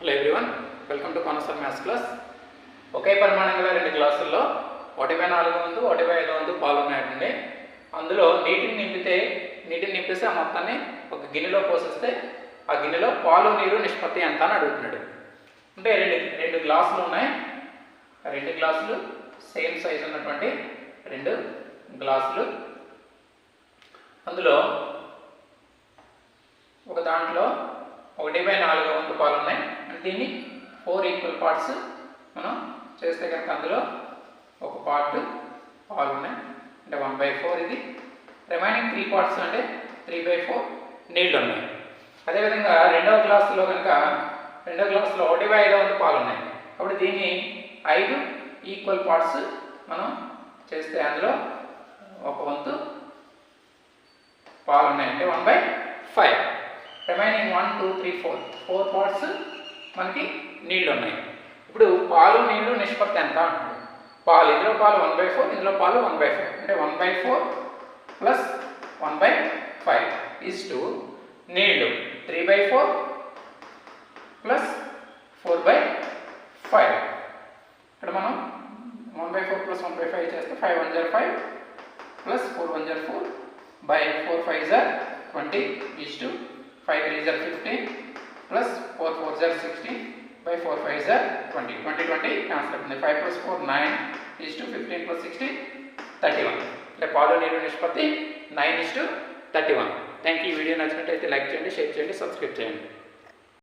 Hello everyone, welcome to Kanser maths class. ఒకే పరిమాణం గల రెండు గ్లాసుల్లో 1/4 వంతు 1/5 వంతు పాలు ఉన్నాయండి. అందులో నీటిని నింపిస్తే ఆ మొత్తాన్ని ఒక గిన్నెలో పోసిస్తే ఆ గిన్నెలో పాలు నీరు నిష్పత్తి ఎంత అని అడుగుతున్నాడు. అంటే రెండు గ్లాసులు ఉన్నాయి. రెండు గ్లాసులు సేమ్ సైజు ఉన్నటువంటి రెండు గ్లాసులు. అందులో ఒక దాంట్లో 1/4 వంతు పాలు ఉన్నాయి. అంటే దీన్ని 4 ఈక్వల్ పార్ట్స్ మనం చేస్తే కనుక అందులో ఒక పార్ట్ పాలు ఉన్నాయి, అంటే 1/4. ఇది రిమైనింగ్ 3 పార్ట్స్ అంటే 3/4 నీళ్ళు ఉన్నాయి. అదేవిధంగా రెండవ గ్లాసులో 1/5 వంతు పాలు ఉన్నాయి. కాబట్టి దీన్ని 5 ఈక్వల్ పార్ట్స్ మనం చేస్తే అందులో ఒక వంతు పాలు ఉన్నాయి, అంటే 1/5. రిమైనింగ్ 1, 2, 3, 4 పార్ట్స్ మనకి నీళ్ళు ఉన్నాయి. ఇప్పుడు పాలు నీళ్ళు నిష్పత్తి ఎంత అంటారు. ఇందులో పాలు 1/4, ఇందులో పాలు 1/5, అంటే 1/4 ప్లస్ 1/5 ఈజ్ టు నీళ్ళు 3/4 ప్లస్ 4/5. ఇక్కడ మనం 1/4 ప్లస్ 1/5 చేస్తే 5 1 = 5 plus 4 1 = 4 by 4 5 = 20 is to 5 3 = 15 plus 4 4 = 16 by 4 5 = 20. 20 20 cancel అవుతుంది. 5 ప్లస్ 4 9 ఈజ్ టు 15 ప్లస్ 16 31. అంటే పాలు నీరు నిష్పత్తి 9:31. Thank you. ఈ వీడియో నచ్చినట్లయితే లైక్ చేయండి, షేర్ చేయండి, సబ్స్క్రైబ్ చేయండి.